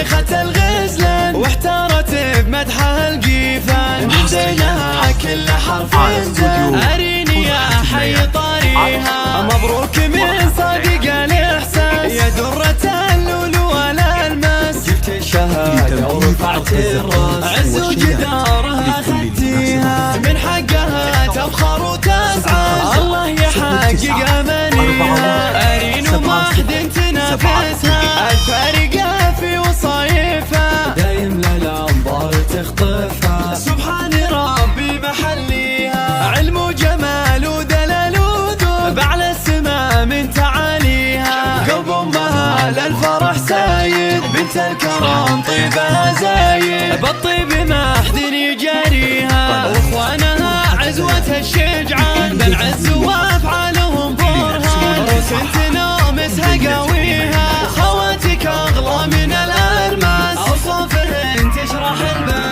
شيخة الغزلان، واحتارت بمدحها القيفان، من زينها كل حرف زان. أريني يا حي طاريها، مبروك من صادق الإحساس، يا درة اللؤلؤ والألماس، جبت الشهادة ورفعت الراس، عز وجدارها أخذتيها، من حقها تفخر وتسعى، الله يحقق أمانيها. أرين وما حد تنافسها، الفارقة في وصايفها، دايم للأنظار تخطفها، سبحان ربي محليها، علم وجمال ودلال وذوب، على السما من تعاليها، قلب أمها للفرح سايد، بنت الكرم طيبها زايد، بالطيب ما حد يجاريها، واخوانها عزوة الشجعان، بالعز وافعالهم برهان، روس تنامسها قويها، خواتك اغلى من الالماس، اوصافهن تشرح البال.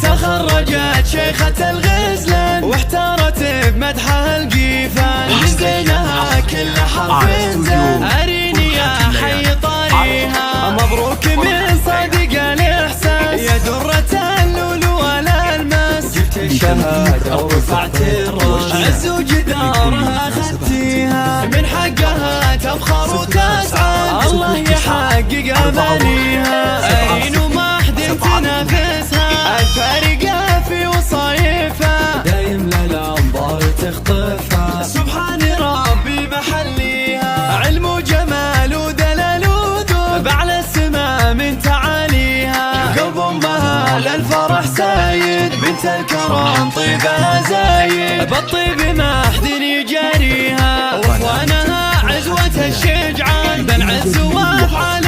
تخرجت شيخة الغزلان، واحتارت بمدحها القيفان، من زينها كل حرف زان. أريني يا حي طاريها، مبروك من صادق الإحساس، يا درة اللؤلؤ والألماس، جبت الشهادة ورفعت الراس، عز وجدارها أخذتيها، من حقها تفخر وتسعى، الله يحقق أمانيها. أرين وما حد تنافسها، الفارقة في وصايفها، دايم للأنظار تخطفها، سبحان ربي محليها، علم وجمال ودلال وذوب، على السما من تعاليها، قلب أمها للفرح سايد، بنت الكرم طيبها زايد، بالطيب ما حد يجاريها، واخوانها عزوة الشجعان، بالعز وافعال